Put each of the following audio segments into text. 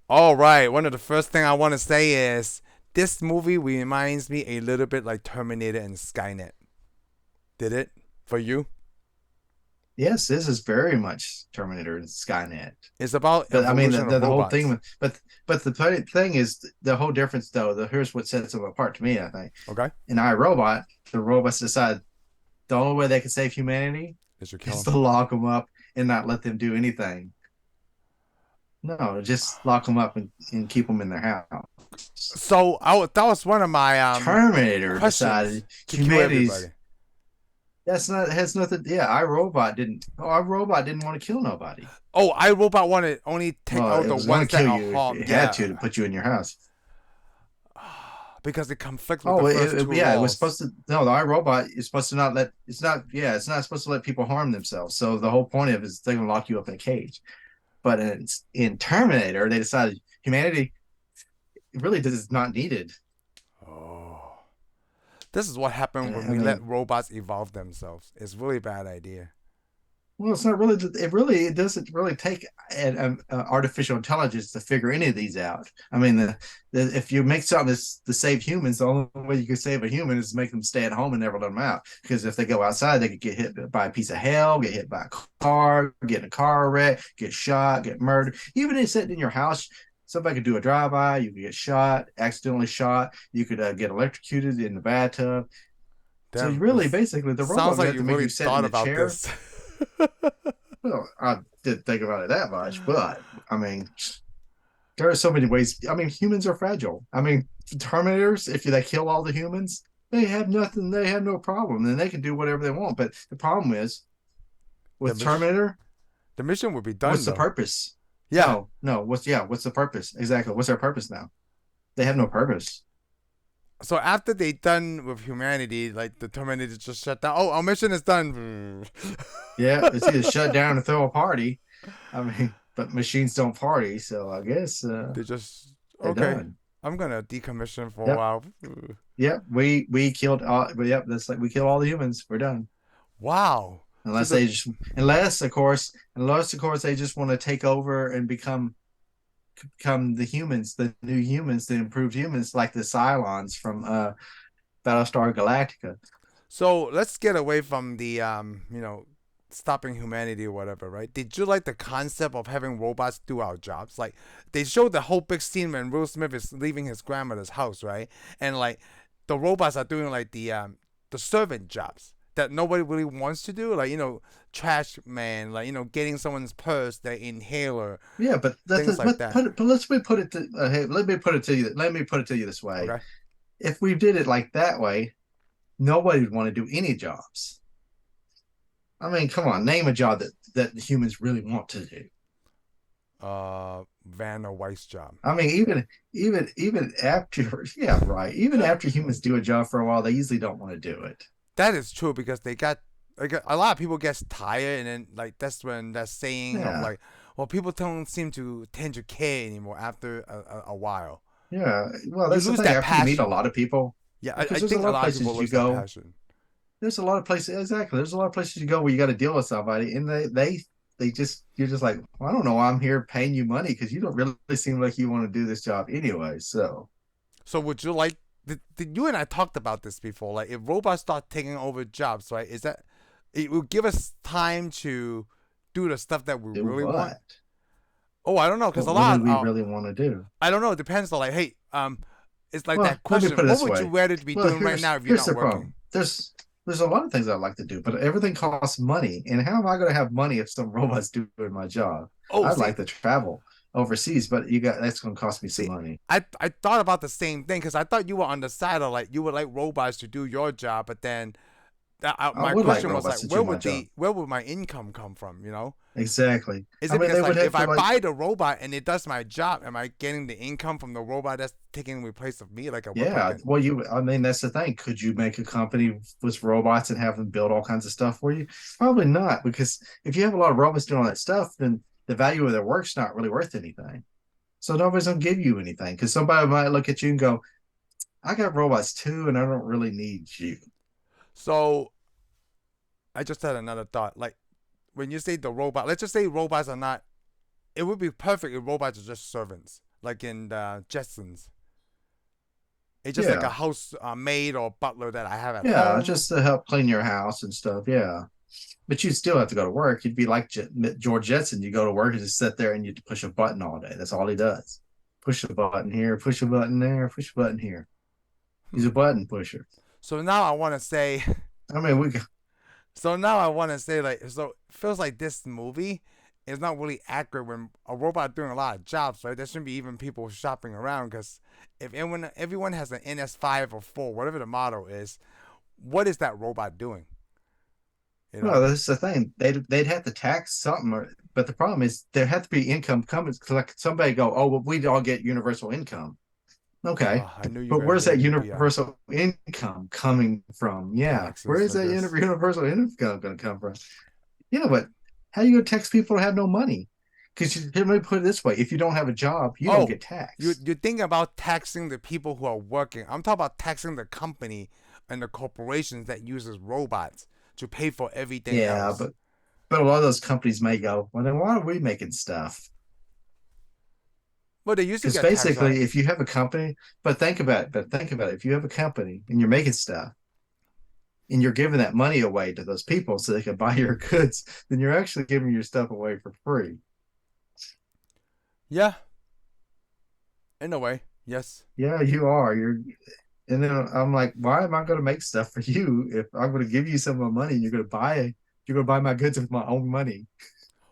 All right. One of the first thing I want to say is this movie reminds me a little bit like Terminator and Skynet. Did it for you? Yes, this is very much Terminator and Skynet. It's about But I mean, evolution of the whole thing, robots. but the thing is the whole difference though. Here's what sets them apart to me. I think Okay. in iRobot, the robots decide the only way they can save humanity Did you kill is him? to lock them up and not let them do anything. No, just lock them up and keep them in their house. That was one of my Terminator questions decided to kill humanity's everybody. that's not has nothing. Yeah, iRobot didn't want to kill nobody. Oh, iRobot wanted only take Well, out it the was going ones to that kill are you if harm. it had Yeah, to put you in your house. because it conflicts with the Oh, first two yeah, it was supposed laws. to. No, the iRobot is supposed to not let. It's not. Yeah, it's not supposed to let people harm themselves. So the whole point of it is they're gonna lock you up in a cage. But in Terminator, they decided humanity really is not needed. Oh, this is what happened when I we let mean, robots evolve themselves. It's really a bad idea. well, it's not really. It doesn't really take an artificial intelligence to figure any of these out. I mean, if you make something that's to save humans, the only way you can save a human is to make them stay at home and never let them out. Because if they go outside, they could get hit by a piece of hell, get hit by a car, get in a car wreck, get shot, get murdered. Even if sitting in your house, somebody could do a drive-by. You could get shot, accidentally shot. You could get electrocuted in the bathtub. So you Damn, really, this basically, the sounds robot would like have you to make really you sit thought in a about chair. this. Well, I didn't think about it that much, but I mean, there are so many ways. I mean, humans are fragile. I mean, Terminators, if they kill all the humans, they have nothing. They have no problem. Then they can do whatever they want. But the problem is the with mission, Terminator, the mission would be done what's the though. purpose? Yeah. No. What's the purpose? Exactly. What's their purpose now? They have no purpose. So after they done with humanity, like the Terminator just shut down. Oh, our mission is done. Yeah, it's either shut down or throw a party. I mean, but machines don't party, so I guess They just they're okay. done. I'm gonna decommission for a Yep. while. Yep, we killed all. Yep, that's like we killed all the humans. We're done. Wow. So Unless the they just, unless of course they just want to take over and become the humans, the new humans, the improved humans, like the Cylons from Battlestar Galactica. let's get away from the stopping humanity or whatever, right? Did you like the concept of having robots do our jobs? Like they showed the whole big scene when Will Smith is leaving his grandmother's house, right? And like the robots are doing like the servant jobs that nobody really wants to do, like trash man, like getting someone's purse, their inhaler, Yeah, but that's things like that. but let's me put it to hey, let me put it to you. Let me put it to you this way: Okay. if we did it like that way, nobody would want to do any jobs. I mean, come on, name a job that humans really want to do. Van or Weiss job. I mean, even after, yeah, right. Even after humans do a job for a while, they usually don't want to do it. That is true because they got like a lot of people get tired, and then like that's when that saying of Yeah, like, well, people don't seem to tend to care anymore after a while. yeah. Well, You that's the lose thing. that After you meet a passion. lot of people, Yeah, I because there's a think a lot of lot of people places you lose that go. passion. There's a lot of places exactly. There's a lot of places you go where you got to deal with somebody, and they just you're just like, well, I don't know why I'm here paying you money because you don't really seem like you want to do this job anyway. So So would you like? Did you and I talked about this before? Like, if robots start taking over jobs, right? Is that it will give us time to do the stuff that we do really want? what? Oh, I don't know, because a What do lot we of really want to do? I don't know. It depends on like, hey, it's like Well, that let me question. put it What this would you way. rather be Well, doing right now if you're here's not the working? problem. There's a lot of things I'd like to do, but everything costs money. And how am I going to have money if some robots doing my job? Oh, I'd see, like to travel overseas, but you got that's going to cost me some see, money. I thought about the same thing because I thought you were on the side of like you would like robots to do your job, but then I my would like question was like, robots to do my job. where would my income come from? You know, Exactly. is I it mean, because they would like have if to I like, buy the robot and it does my job, am I getting the income from the robot that's taking the place of me, like a yeah. replicant? Well, I mean, that's the thing. Could you make a company with robots and have them build all kinds of stuff for you? Probably not, because if you have a lot of robots doing all that stuff, then the value of their work's not really worth anything. So nobody's gonna give you anything because somebody might look at you and go, I got robots too, and I don't really need you. So I just had another thought. Like when you say the robot, let's just say robots are not. It would be perfect if robots are just servants. like in Jetsons. It's just like a Yeah. house maid or butler that I have at Yeah, home. just to help clean your house and stuff. Yeah. But you'd still have to go to work. You'd be like George Jetson. You go to work and just sit there and you push a button all day. That's all he does. Push a button here, push a button there, push a button here. He's Hmm. a button pusher. So now I want to say, I mean, so now I want to say like, so it feels like this movie is not really accurate when a robot doing a lot of jobs, right? There shouldn't be even people shopping around because if everyone has an NS5 or 4, whatever the model is, what is that robot doing? You well, know? that's the thing. They'd have to tax something, but the problem is there have to be income coming. Like somebody go, oh, well, we all get universal income. Okay, I knew you were but gonna where's say that UBI universal income coming from? Yeah, where taxes, is I that guess. universal income going to come from? Yeah, but how are you going to tax people who have no money? Because let me put it this way: if you don't have a job, you don't Oh, get you taxed. you think about taxing the people who are working. I'm talking about taxing the company and the corporations that uses robots to pay for everything Yeah, else. but a lot of those companies may go, well, then why are we making stuff? Well, they used to Because get taxed on it. basically, if you have a company, but think about it. If you have a company and you're making stuff and you're giving that money away to those people so they can buy your goods, then you're actually giving your stuff away for free. Yeah, in a way, yes. Yeah, you are. And then I'm like, why am I going to make stuff for you if I'm going to give you some of my money and you're going to buy my goods with my own money?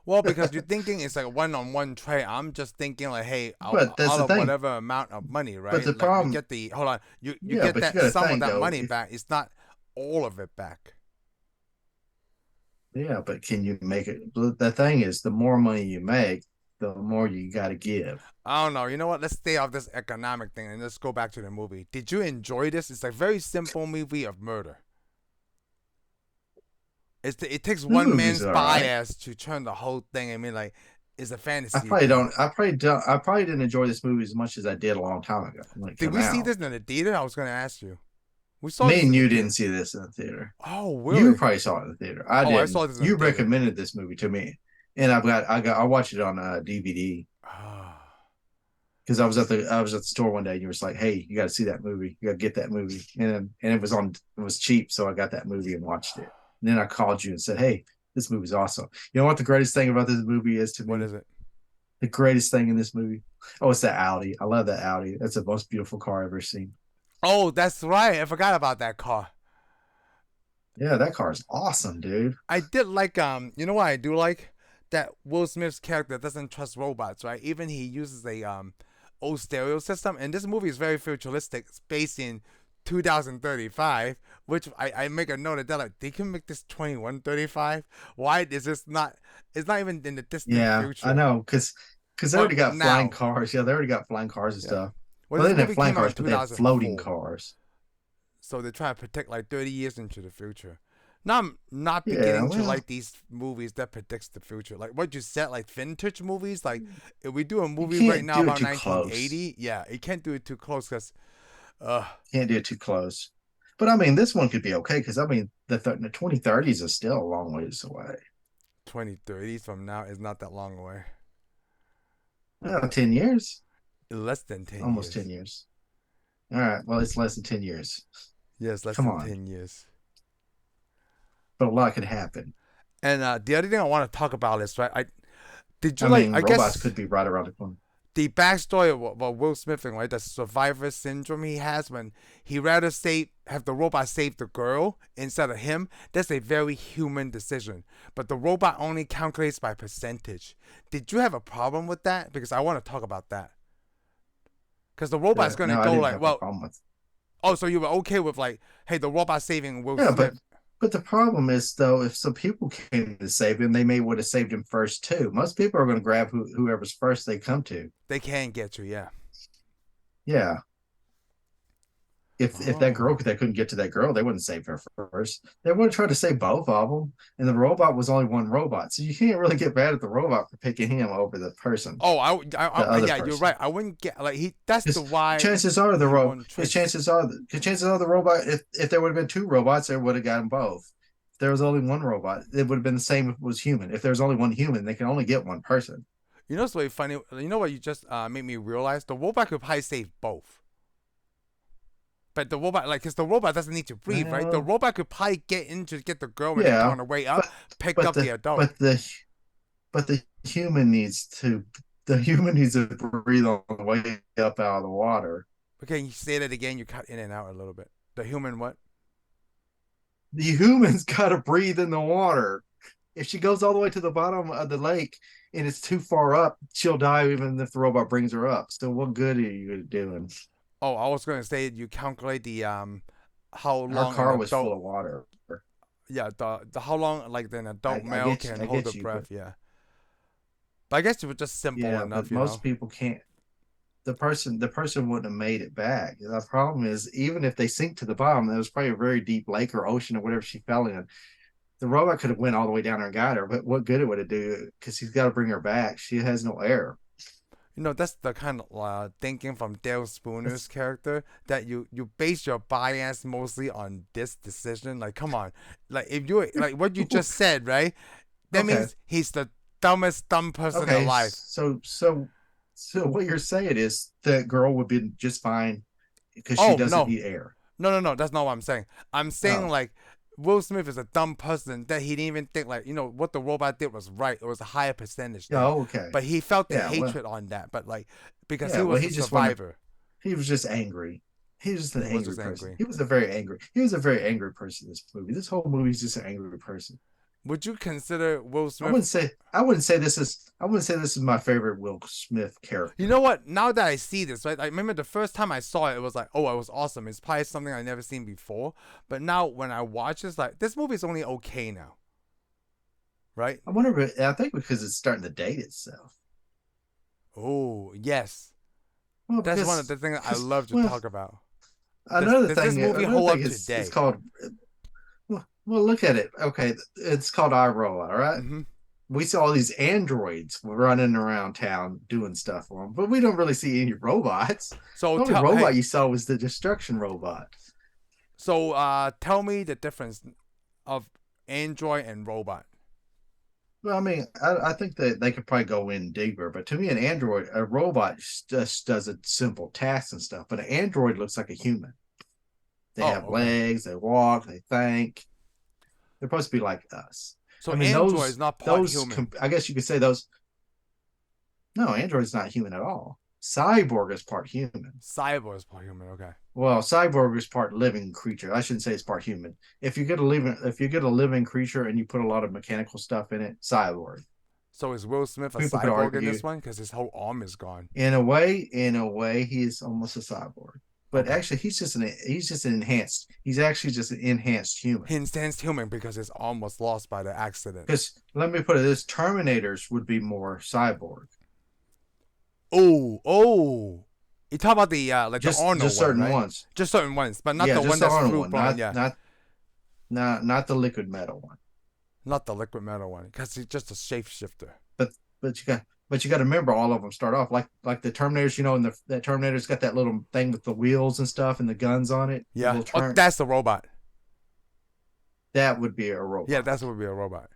Well, because you're thinking it's like a one-on-one trade. I'm just thinking like, hey, But that's out the of thing. whatever amount of money, But right? the Like you problem, get the hold on, you yeah, get but you that got to some of think that though, money if back. It's not all of it back. yeah, but can you make it? The thing is, the more money you make, the more you got to give. I don't know. You know what? Let's stay off this economic thing and let's go back to the movie. Did you enjoy this? It's a very simple movie of murder. It takes This one movie's man's all right. bias to turn the whole thing. I mean, like, it's a I fantasy probably thing. don't. I probably don't. I probably didn't enjoy this movie as much as I did a long time ago when it Did came we see out. this in the theater? I was going to ask you. We saw Me this and in the you didn't theater. see this in the theater. Oh, You really? probably saw it in the theater. I Oh, I didn't. saw this in the You theater. recommended this movie to me, and I watched it on DVD Ah. because I was at the store one day and you were like, hey, you got to see that movie. You got to get that movie, and it was cheap, so I got that movie and watched it. And then I called you and said, hey, this movie's awesome. You know what the greatest thing about this movie is to What me? is it? The greatest thing in this movie. Oh, it's that Audi. I love that Audi. That's the most beautiful car I've ever seen. Oh, that's right. I forgot about that car. Yeah, that car is awesome, dude. I did like you know what I do like? That Will Smith's character doesn't trust robots, right? Even he uses a old stereo system, and this movie is very futuristic. It's based in 2035, which I make a note of that like they can make this 2135. Why is this not? It's not even in the distant Yeah, I future. know, because they Well, already got flying now, cars. Yeah, they already got flying cars and yeah. stuff. Well, Well, they this didn't have movie flying came out in cars, but they had floating 2004. cars. So they're trying to predict like 30 years into the future. Now I'm not Yeah, beginning to well, like these movies that predicts the future. Like what you said, like vintage movies. Like if we do a you movie right can't now do it about too close. 1980, yeah, you can't do it too close because uh Can't do it too close. But I mean, this one could be okay because I mean, the 2030s is still a long ways away. 2030s from now is not that long away. 10 years, Less than 10 almost years. 10 years. All right, well, it's less than 10 years. Yes, less Come than on, 10 years. but a lot could happen. And the other thing I want to talk about is right. I did you I like? mean, I robots guess could be right around the corner. the backstory of what Will Smith thing, right? The survivor syndrome he has when he rather have the robot save the girl instead of him. That's a very human decision. But the robot only calculates by percentage. Did you have a problem with that? Because I want to talk about that. Because the robot's gonna No, I go didn't like, have a well, problem with. oh, so you were okay with like, hey, the robot saving Will Yeah, Smith. but the problem is though, if some people came to save him, they may would have saved him first too. Most people are going to grab whoever's first they come to. They can get you, yeah. Yeah, if that girl Oh. they couldn't get to that girl, they wouldn't save her first. They would have tried to save both of them, and the robot was only one robot, so you can't really get mad at the robot for picking him over the person, Oh, the other yeah, you're person. right. I wouldn't get like he. That's the Because why chances are the he ro won because tricks. chances are the robot if there would have been two robots, they would have got them both. If there was only one robot, it would have been the same if it was human. If there was only one human, they can only get one person. You know what's really funny? You know what you just made me realize? The robot could probably save both. But the robot, like, because the robot doesn't need to breathe, right? The Well, robot could probably get in to get the girl and then yeah, on the way up, but pick but up the the adult. but the but the human needs to breathe on the way up out of the water. Okay, you say that again. You cut in and out a little bit. The human what? The human's got to breathe in the water. If she goes all the way to the bottom of the lake and it's too far up, she'll die even if the robot brings her up. So what good are you doing? Oh, I was gonna say you calculate the how Our long an car was full adult, of water. yeah, the how long like an adult male can I hold the get you, but breath, yeah. But I guess it was just simple yeah, but enough, you most know. people can't. The person wouldn't have made it back. The problem is, even if they sink to the bottom, it was probably a very deep lake or ocean or whatever she fell in. The robot could have went all the way down there and got her, but what good it would it do? Because he's got to bring her back. She has no air. You know, that's the kind of thinking from Dale Spooner's That's character that you base your bias mostly on this decision. Like, come on, like if you like what you just said, right? That okay. means he's the dumbest dumb person Okay, alive. so what you're saying is that girl would be just fine because she Oh doesn't no, need air. no, that's not what I'm saying. I'm saying Oh, like Will Smith is a dumb person that he didn't even think like what the robot did was right. It was a higher percentage yeah, thing, okay, but he felt the yeah, well, hatred on that. But like because yeah, he well, was he the just wanted. survivor, He was just angry. He was just an he was angry just person. angry. He was a very angry. He was a very angry person. This movie. This whole movie is just an angry person. Would you consider Will I Smith? wouldn't say. I wouldn't say this is. I wouldn't say this is my favorite Will Smith You character. know what? Now that I see this, right? I remember the first time I saw it, it was like, oh, it was awesome. It's probably something I never seen before. But now when I watch this, like this movie is only okay now, right? I wonder. I think because it's starting to date itself. Oh yes, Well, that's one of the things I because love to well, talk about. Does this movie another hold thing up is it's today? called. Well, look at it. Okay, it's called iRobot. All right. Mm-hmm. We saw all these androids running around town doing stuff for them, but we don't really see any robots. So The only tell hey, robot you saw was the destruction robot. tell me the difference of android and robot. Well, I mean, I think that they could probably go in deeper, but to me, a robot just does a simple task and stuff, but an android looks like a human. They Oh, have okay. legs, they walk, they think. They're supposed to be like us. So I mean, android is not part human. I guess you could say those. No, android's not human at all. Cyborg is part human. Cyborg is part human. Okay. Well, cyborg is part living creature. I shouldn't say it's part human. If you get a living creature and you put a lot of mechanical stuff in it, cyborg. So is Will Smith a People could cyborg in argue this one? Because his whole arm is gone. in a way, he's almost a cyborg. But Okay. actually, he's actually just an enhanced human. He stands human because his arm was lost by the accident. Because let me put it this: Terminators would be more cyborg. Oh. You talk about the like the Arnold Just one, certain right? ones. Just certain ones, but not Yeah, the one just the that's Arnold full one, blown. Yeah, not the liquid metal one. not the liquid metal one, because he's just a shapeshifter. But you got to remember all of them start off like the Terminators, and that Terminator's got that little thing with the wheels and stuff and the guns on it. The Yeah. little Oh, turn. that's the robot. That would be a Yeah, robot. that's what would be a robot.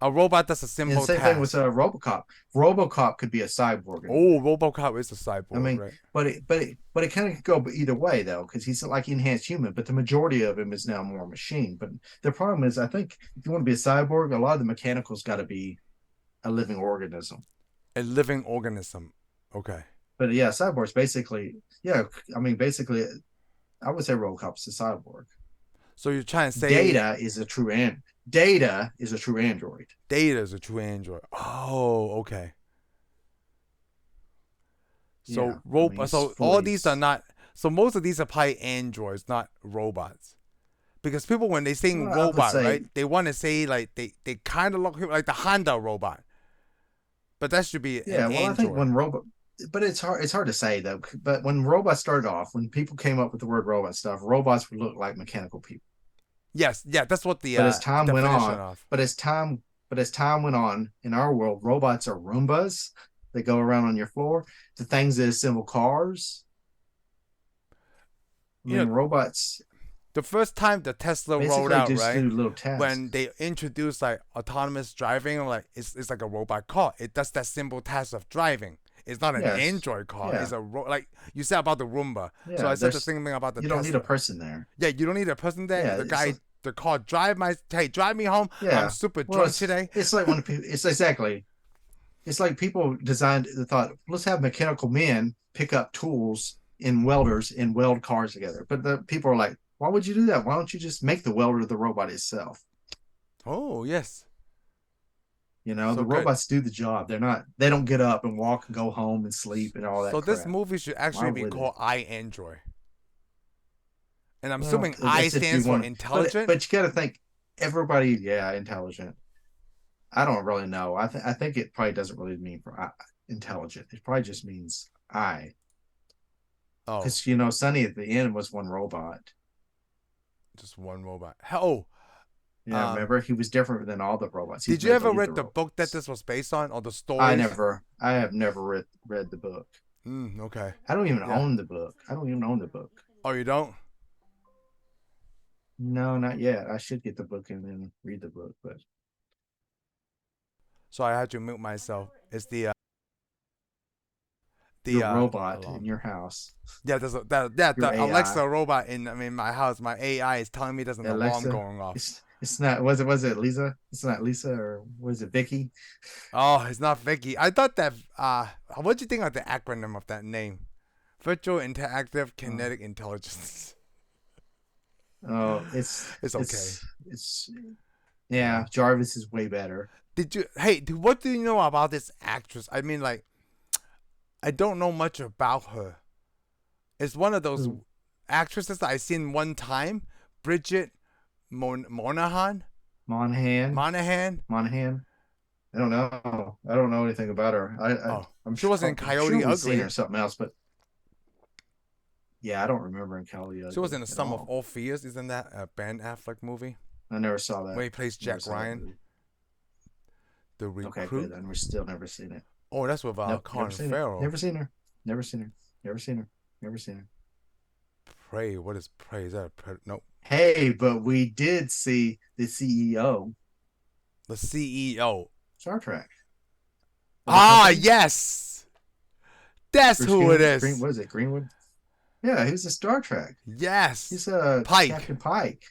A robot that's a And simple same thing with task. RoboCop. RoboCop could be a cyborg in a Oh, way. RoboCop is a I cyborg, mean, right? but it kind of could go either way though, because he's like enhanced human, but the majority of him is now more machine. But the problem is, I think if you want to be a cyborg, a lot of the mechanicals got to be a living organism. A living organism. Okay. But yeah, cyborgs basically, yeah. I mean, basically, I would say RoboCop's a cyborg. So you're trying to say Data is a true and Data is a true android. Data is a true android. Oh, okay. Yeah, So I mean, he's so all fully. these are not. So most of these are probably androids, not robots. Because people when they saying I would robot, say, right? They want to say like they kind of look like the Honda robot, but that should be an yeah. Well, I think android. when robot, but it's hard to say though. But when robots started off, when people came up with the word robot stuff, robots would look like mechanical people. Yes, yeah, that's what the But as time went definition on, of. but as time went on in our world, robots are Roombas. They go around on your floor. The things that assemble cars. I You mean, know, robots. the first time the Tesla rolled Basically, out, just right? do little tasks. When they introduced like autonomous driving, like it's like a robot car. It does that simple task of driving. It's not an Yes. Android car. Yeah. It's like you said about the Roomba. So Yeah. I said the same thing about the You don't need a Tesla. person there. Yeah, you don't need a person there. Yeah. The guy, the car drive me home. I'm Yeah. super Well, drunk today. it's like when people. It's exactly. It's like people designed the thought. Let's have mechanical men pick up tools in welders and weld cars together. But the people are like, why would you do that? Why don't you just make the welder the robot itself? Oh yes. The So good. robots do the job. They don't get up and walk and go home and sleep and all that So crap. this movie should actually Why be would called I Android. And I'm Well, assuming that's I if you stands for want- intelligent. But you got to think everybody, intelligent. I don't really know. I think it probably doesn't really mean for intelligent. It probably just means I. Oh, Because Sonny at the end was one robot. just one robot. Oh, Yeah, remember he was different than all the robots. did you ever read the book that this was based on, or the story? I have never read the book. Okay. I don't even own the book. I don't even own the book. Oh, you don't? No, not yet. I should get the book and then read the book, but So I had to mute myself. It's the robot alarm. in your house. Yeah, Your the AI. Alexa robot in my house. My AI is telling me there's an alarm Alexa, going off. It's not. Was it Lisa? It's not Lisa, or was it Vicky? Oh, it's not Vicky. I thought that. What do you think of the acronym of that name? Virtual Interactive Kinetic Intelligence. Oh, it's okay. Yeah, Jarvis is way better. What do you know about this actress? I mean, like, I don't know much about her. It's one of those actresses that I seen one time. Bridget Moynahan. Moynahan. I don't know. I don't know anything about her. She was in Coyote Ugly. Seen her Ugly. something else, but yeah, I don't remember in Coyote Ugly. She was in The Sum of All Fears. Isn't that a Ben Affleck movie? I never saw that. Where he plays Jack Ryan. The Recruit. Okay, good. And we're still never seen it. Oh, that's with Colin Farrell. Never seen her. Prey. What is Prey? Is that nope. Hey, but we did see the CEO. The CEO. Star Trek. Yes. That's who it is. What is it? Greenwood? Yeah, he was a Star Trek. Yes. He's Pike. Captain Pike.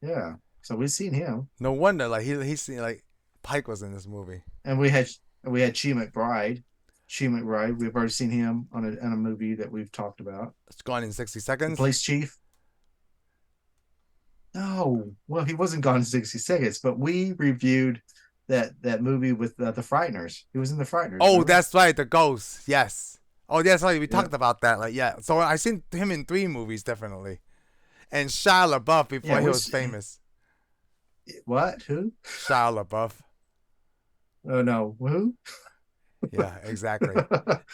Yeah. So we've seen him. No wonder, like he's seen, like, Pike was in this movie. And we had Chi McBride. We've already seen him on a movie that we've talked about. It's Gone in 60 Seconds. The Police Chief. No, well, he wasn't Gone in 60 Seconds, but we reviewed that movie with the Frighteners. He was in the Frighteners. Oh, remember? that's right, the Ghost. Yes. Oh, that's right. We talked about that. Like, yeah. So I seen him in 3 movies, definitely. And Shia LaBeouf before he was famous. What? Who? Shia LaBeouf. Oh no, who? Yeah, exactly.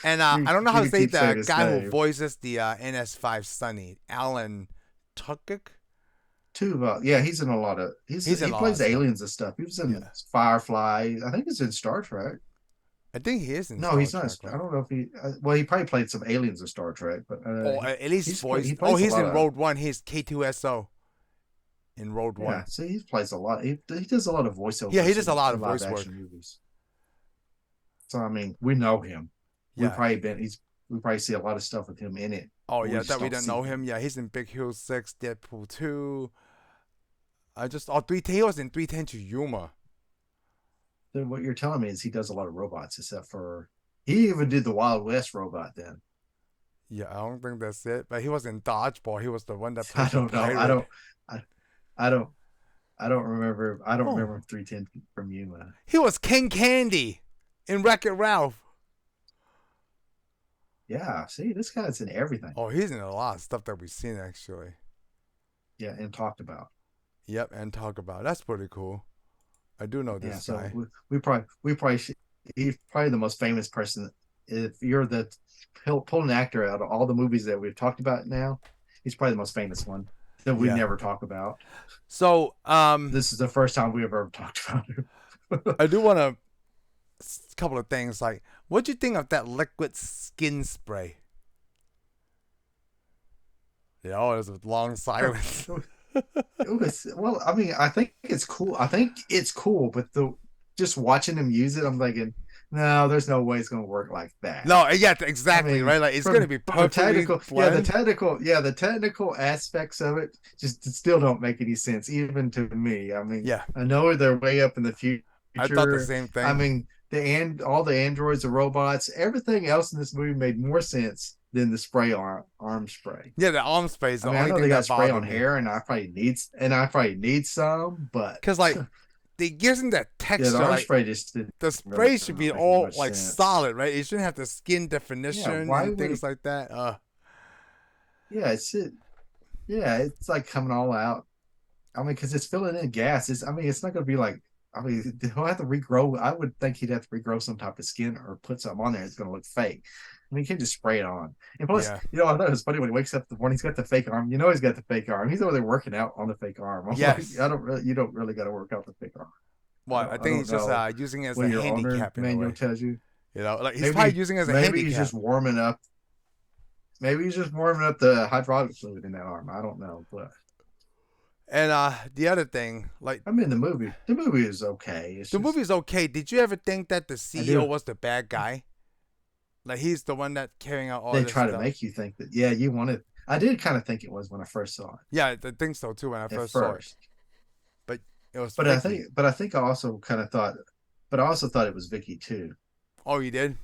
And I don't know how to say the guy who voices the NS5 Sonny, Alan Tudyk. Yeah, he's in a lot of. He plays aliens and stuff. He was in Firefly. I think he's in Star Trek. I think he is in. No, he's not. I don't know if he. Well, he probably played some aliens in Star Trek, but at least voice. He's in Road One. He's K2SO. In Road One. Yeah, see, he plays a lot. He does a lot of voiceover. Yeah, he does a lot of voice work. Movies. So I mean, we know him. Yeah. We probably see a lot of stuff with him in it. Oh yeah, that we don't know him. Yeah, he's in Big Hero 6, Deadpool 2. He was in 310 to Yuma. Then what you're telling me is he does a lot of robots, except for he even did the Wild West robot then. Yeah, I don't think that's it. But he was in Dodgeball. He was the one that played I don't know. I don't remember. I don't remember 310 from Yuma. He was King Candy in Wreck-It Ralph. Yeah, see, this guy's in everything. Oh, he's in a lot of stuff that we've seen, actually. Yeah, and talked about. Yep, and talk about. That's pretty cool. I do know this guy. We probably should, he's probably the most famous person. If you're the pulling actor out of all the movies that we've talked about now, he's probably the most famous one that we never talk about. So, this is the first time we've ever talked about him. I do want to. A couple of things, like, what do you think of that liquid skin spray? Yeah, oh, there's a long silence. It was well. I mean, I think it's cool. I think it's cool, but the just watching them use it, I'm thinking, no, there's no way it's gonna work like that. No, yeah, I exactly, mean, right? Like it's gonna be from a perfectly technical, blend. the technical aspects of it just still don't make any sense, even to me. I mean, Yeah, I know they're way up in the I thought the future. same I thing. mean, all the androids, the robots, everything else in this movie made more sense than the arm spray. Yeah, the arm spray is I the mean, I only know they thing got that spray on bothered me. hair, and I probably need some, but Cause like they gives them that yeah, the texture, arm like spray just didn't the really spray should be make as all much like sense. solid, right? It shouldn't have the skin Yeah, definition why and would things it? like that. Yeah, yeah, it's like coming all out. I mean, because it's filling in gas. I mean, it's not going to be like. I mean, he'll have to regrow. I would think he'd have to regrow some type of skin or put something on there. It's going to look fake. I mean, you can't just spray it on. And plus, Yeah. I thought it was funny when he wakes up in the morning. He's got the fake arm. You know, he's got the fake arm. He's over there working out on the fake arm. I'm like, Yes. I don't really. You don't really got to work out the fake arm. What? I I think don't he's just know using it as what a your owner handicap in a manual way. tells you. Like he's probably Maybe using it as a maybe he's handicap. just warming up. Maybe he's just warming up the hydraulic fluid in that arm. I don't know, but And the other thing, like I mean, the movie is okay. It's the just movie's okay. Did you ever think that the I CEO do. was the bad guy? Like he's the one that carrying out all They this try to stuff. make you think that yeah, you wanted. I did kind of think it was when I first saw Yeah, I think so too when I it at first saw it. first, But it was but Vicky. I think I also kind of thought, but I also thought it was Vicky too. Oh, you did?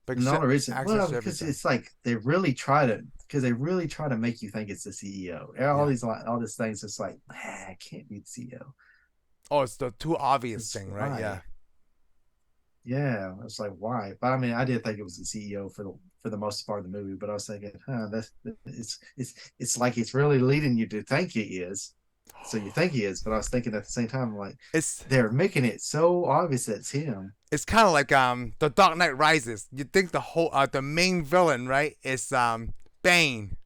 Like And the only reason, access well, to because everything. it's like they really try to make you think it's the CEO. Yeah. All these things. It's like, it can't be the CEO. Oh, it's the too obvious It's thing, right? Yeah. why. Yeah, it's like why? But I mean, I did think it was the CEO for the most part of the movie. But I was thinking, that's it's like it's really leading you to think he is. So you think he is, but I was thinking at the same time, like It's they're making it so obvious that it's him. it's kind of like the Dark Knight Rises. You think the main villain, right, is Bane.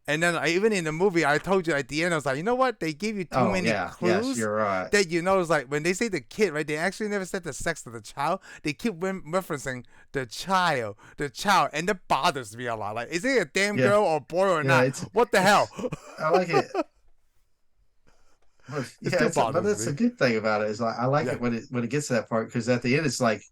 And then even in the movie, I told you at the end, I was like, you know what? They gave you too Oh many yeah, yes, clues you're right. that it's like when they say the kid, right? They actually never said the sex of the child. They keep referencing the child, and that bothers me a lot. Like, is it a damn Yeah, girl or boy or yeah, not? What the hell? I like it. But It yeah, still but bothers that's a me. good thing about it is like I like Yeah, it when it gets to that part because at the end it's like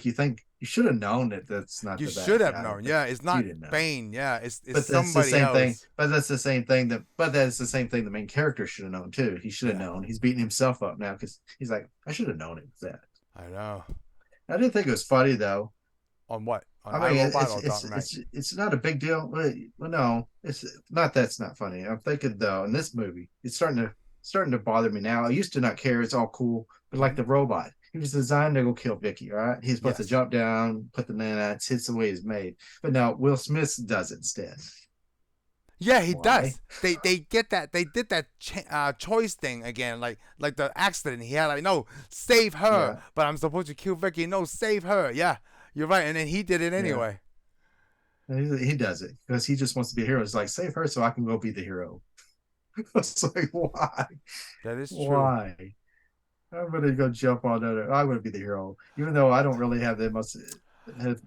you think you should have known that that's not you the bad should have guy, known. but Yeah, it's you not didn't know. Bane. Yeah, it's But that's the somebody same thing. else. But that's the same thing the main character should have known too. He should have Yeah, known. He's beating himself up now because he's like, I should have known it was that. I know. I didn't think it was funny though. On what? On I mean, iRobot or Dark Knight? it's not a big deal. Well, no, it's not. That's not funny. I'm thinking though in this movie, it's starting to bother me now. I used to not care. It's all cool, but like Hmm. the robot, he was designed to go kill Vicky. Right? He's supposed to Yes. jump down, put the nanites. It's the way he's made. But now Will Smith does it instead. Yeah, he Why? does. They get that. They did that choice thing again, like the accident he had. Like, no, save her, Yeah, but I'm supposed to kill Vicky. No, save her. Yeah, you're right. And then he did it yeah. anyway. He does it because he just wants to be a hero. It's like save her so I can go be the hero. It's like why? That is true. Why? I'm gonna go jump on that. I'm gonna be the hero, even though I don't really have that much.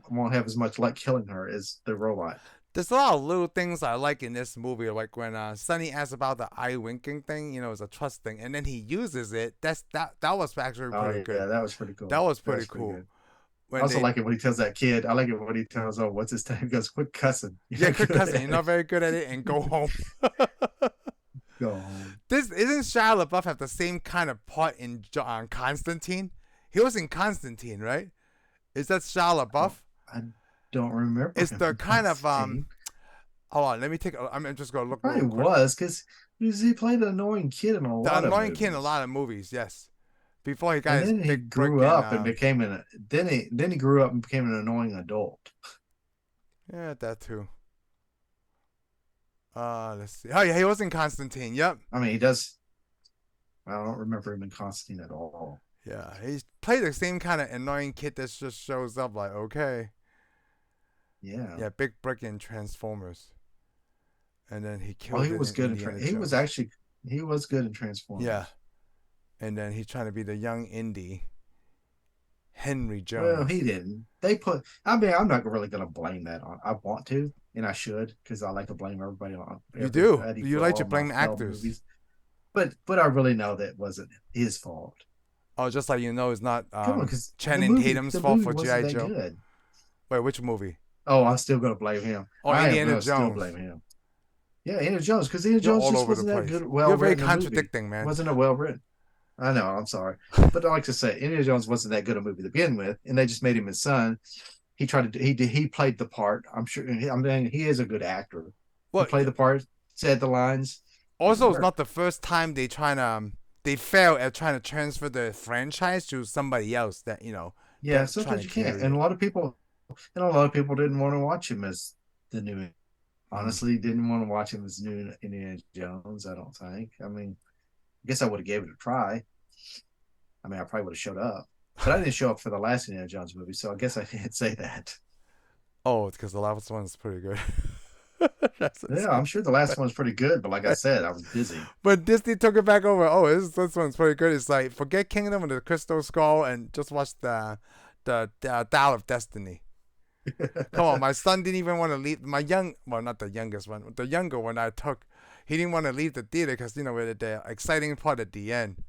Won't have as much luck killing her as the robot. There's a lot of little things I like in this movie, like when Sonny asks about the eye winking thing. It's a trust thing, and then he uses it. That was actually Oh pretty good. yeah, that was pretty That cool. was That pretty was pretty cool. good. I When also they like it when he tells that kid. I like it when he tells, oh, what's his name? He goes, quit cussing. You're yeah, not Kirk good Cousin, you're at not it. very good at it, and go home. Go home. This isn't Shia LaBeouf have the same kind of part in Constantine? He was in Constantine, right? Is that Shia LaBeouf? I don't remember It's him the from kind of Constantine. Hold on, let me take. I'm just gonna He look real probably quick. was because he played an annoying kid in a The lot of Annoying Kid in a movies. lot of movies, yes. Before he got And his then he big break grew in, up and became an then he grew up and became an annoying adult. yeah, that too. Let's see. Oh yeah, he was in Constantine. Yep. I mean, he does. I don't remember him in Constantine at all. Yeah, he's played the same kind of annoying kid that just shows up like, okay, Yeah. yeah, big break in Transformers, and then he Oh, killed he it was in good Indiana he was Jones. actually he was good in Yeah, Transformers. and then he's trying to be the young indie Henry Well, Jones. he didn't. They put. I mean, I'm not really going to blame that on. I want to. and I should because I like to blame You do. everybody You for like to all my blame failed actors. movies. But I really know that wasn't his fault. Oh, just like it's not Come on, because Channing Tatum's the fault movie for wasn't G.I. that Joe. good. Wait, which movie? Oh, I'm still gonna blame him. Oh, I am Indiana gonna still Jones. blame him. Yeah, Indiana Jones, because Indiana You're Jones all just over the wasn't that place. good, well You're very written a movie. contradicting, man. Wasn't a well written. I know. I'm sorry, but I like to say Indiana Jones wasn't that good a movie to begin with, and they just made him his son. He tried to he played the part. I'm sure. I mean, he is a good actor. He Well, played the part, said the lines. It also, it's not worked. the first time they fail at trying to transfer the franchise to somebody else Yeah, that trying sometimes to you can't, carry and it. a lot of people didn't want to watch him as the new. Mm. Honestly, didn't want to watch him as new Indiana Jones. I don't think. I mean, I guess I would have gave it a try. I mean, I probably would have showed up, but I didn't show up for the last Indiana Jones movie, so I guess I can't say that. Oh, because the last one's pretty good. That's Yeah, insane. I'm sure the last one's pretty good, but like I said, I was busy. But Disney took it back over. Oh, this one's pretty good. It's like forget Kingdom of the Crystal Skull and just watch the Dial of Destiny. Come on, my son didn't even want to leave. Well, not the youngest one, the younger one I took. He didn't want to leave the theater because with the exciting part at the end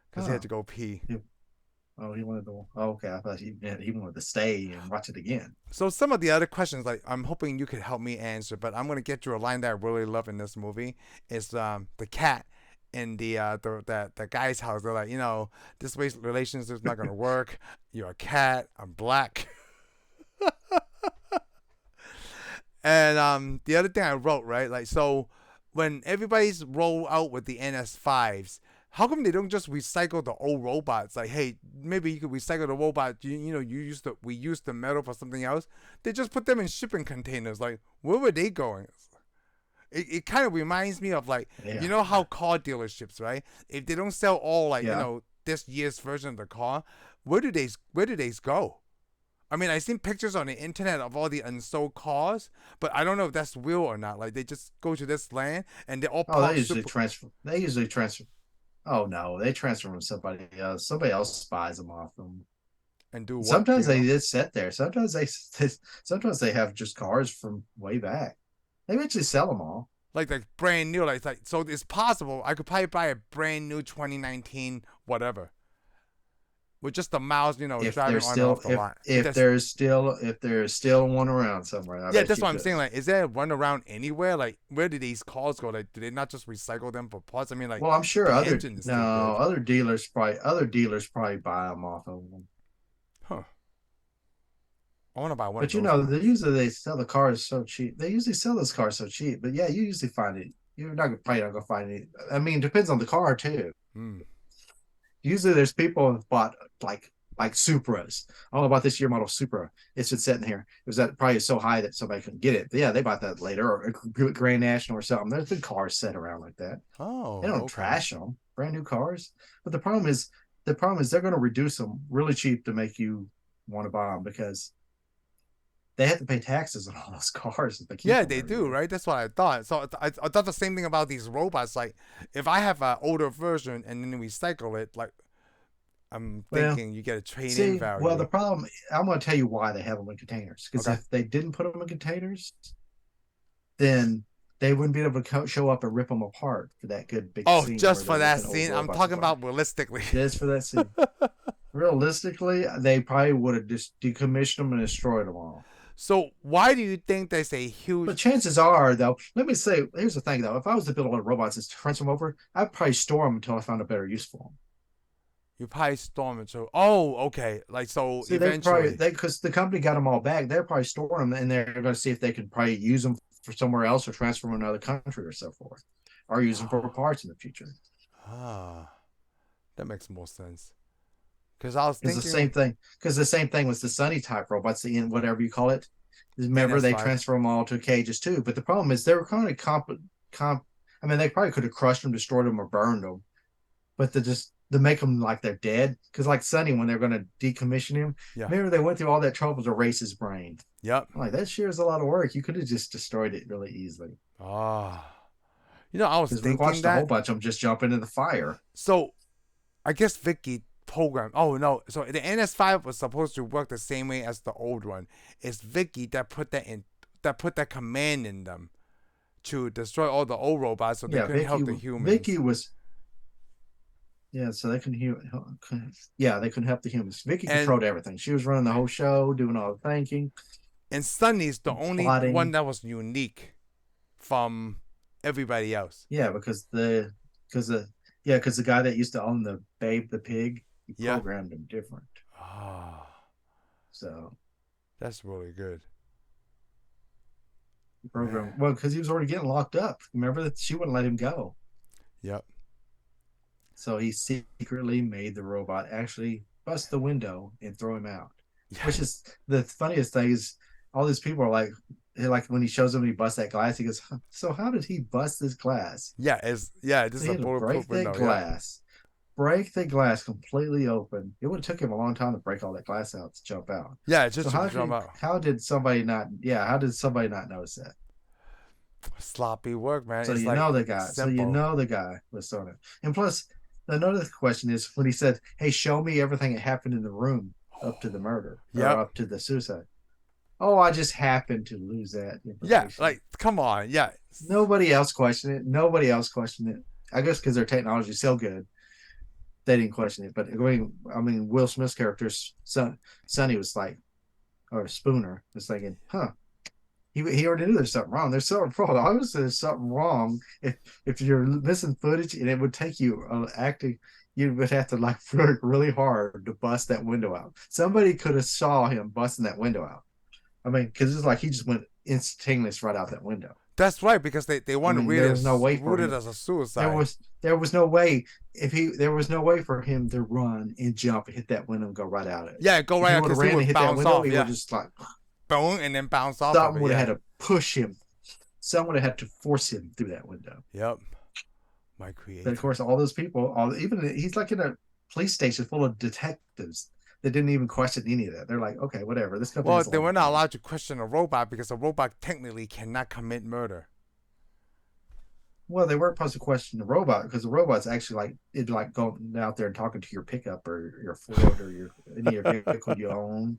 because he had Oh, to go pee. he wanted to. Oh, okay, I thought he wanted to stay and watch it again. So some of the other questions, like I'm hoping you could help me answer, but I'm gonna get you a line that I really love in this movie. Is the cat in the guy's house. They're like, this way relationship's not gonna work. You're a cat. I'm black. And the other thing I wrote, right, like so when everybody's roll out with the NS5s, how come they don't just recycle the old robots? Like, hey, maybe you could recycle the robot. We used the metal for something else. They just put them in shipping containers. Like, where were they going? It kind of reminds me of like, Yeah, how car dealerships, right? If they don't sell all like yeah. this year's version of the car, where do they go? I mean, I've seen pictures on the internet of all the unsold cars, but I don't know if that's real or not. Like, they just go to this land and they all Oh, park super They usually transfer. Oh no, they transfer from somebody else. Somebody else buys them off them. and do what? Do Sometimes you they know? just sit there. Sometimes they have just cars from way back. They eventually sell them all. Like brand new. Like so, it's possible I could probably buy a brand new 2019 whatever with just the miles, If driving there's on and still off the lot. If that's if there's still one around somewhere, I Yeah, bet that's you what I'm could. saying. Like, is there a run around anywhere? Like, where do these cars go? Like, do they not just recycle them for parts? I mean, like, Well, I'm sure the engine is still good. other dealers probably buy them off of them. Huh. I want to buy one of But you those know, cars. they sell the cars so cheap. They usually sell those cars so cheap. But yeah, you usually find it. You're not probably not gonna find it. I mean, it depends on the car too. Hmm. Usually, there's people who bought like Supras. I don't know about this year model Supra. It's been sitting here. It was at probably so high that somebody couldn't get it. But yeah, they bought that later or a Grand National or something. There's been cars set around like that. They Oh, don't okay. trash them. Brand new cars. But the problem is they're going to reduce them really cheap to make you want to buy them because they have to pay taxes on all those cars if they keep Yeah, them they every do, year. right? That's what I thought. So I thought the same thing about these robots. Like, if I have an older version and then recycle it, like, I'm Well, thinking you get a trade-in well, the value. problem, I'm going to tell you why they have them in containers. Because Okay. if they didn't put them in containers, then they wouldn't be able to show up and rip them apart for that good big Oh, scene just where for they're that ripping old scene. I'm robots talking apart. about realistically. Just for that scene. Realistically, they probably would have just decommissioned them and destroyed them all. So why do you think there's a But huge? chances are, though, let me say, here's the thing, though. If I was to build a lot of robots and transfer them over, I'd probably store them until I found a better use for them. You probably storm it. So, oh, okay. Like, so See, eventually. because the company got them all back, they're probably storing them and they're going to see if they can probably use them for somewhere else or transfer them to another country or so forth, or use them for parts in the future. Ah, that makes more sense. Because I was It's the thinking same thing. Because the same thing was the Sonny type robots, the whatever you call it. Remember, they NS5. transfer them all to cages too. But the problem is they were kind of comp. I mean, they probably could have crushed them, destroyed them, or burned them. But to make them like they're dead, because like Sonny, when they're going to decommission him, Yeah. remember they went through all that trouble to erase his brain. Yep. I'm like, that sure is a lot of work. You could have just destroyed it really easily. Ah. I was Because we thinking watched a whole that. bunch of them just jump into the fire. So, I guess Vicky programmed. Oh, no. So, the NS5 was supposed to work the same way as the old one. It's Vicky that put that in that put that command in them to destroy all the old robots so they Yeah, couldn't help the humans. Vicky was yeah, so they couldn't yeah, they couldn't help the humans. Vicky And controlled everything. She was running the whole show, doing all the thinking, Sonny's the only one plotting. that was unique from everybody else. Yeah, because the yeah, because the guy that used to own the Babe the pig, he Yeah. programmed him different. Ah, So that's really good. he Man. programmed well because he was already getting locked up. Remember that she wouldn't let him go. Yep. So he secretly made the robot actually bust the window and throw him out. Yeah. Which is the funniest thing is all these people are like when he shows them he busts that glass, he goes, so how did he bust this glass? Yeah, this So is he a had to bulletproof break that window. glass, break the glass completely open. It would have took him a long time to break all that glass out to jump out. Yeah, So just to jump out. how did somebody not notice that? Sloppy work, man. So It's you like know the guy. So you simple. know the guy was on it. And plus, another question is when he said, "Hey, show me everything that happened in the room up to the murder or Yep. up to the suicide." Oh, I just happened to lose that Yeah, information. like come on. Yeah. Nobody else questioned it. Nobody else questioned it. I guess because their technology is so good, they didn't question it. But I mean, Will Smith's character's Sonny was like, or Spooner was thinking, huh, he already knew there's something wrong. There's something wrong. Obviously, there's something wrong. If you're missing footage and it would take you acting, you would have to like work really hard to bust that window out. Somebody could have saw him busting that window out. I mean, because it's like he just went instantaneous right out that window. That's right, because they I want to mean, read there it, was no way for root it him. as a suicide. There was no way there was no way for him to run and jump and hit that window and go right out of it. Yeah, go If right he out would have because he ran and would hit that bounce window, off. he would Yeah, have just like boom, and then bounce off of something it. would have Yeah. had to push him. Someone would have had to force him through that window. Yep. My But creative. of course, all those people, even he's like in a police station full of detectives that didn't even question any of that. They're like, okay, whatever. This company Well, has a they lot were of not money. allowed to question a robot because a robot technically cannot commit murder. Well, they weren't supposed to question the robot because the robot's actually like it's like going out there and talking to your pickup or your Ford or your any of your vehicle you own,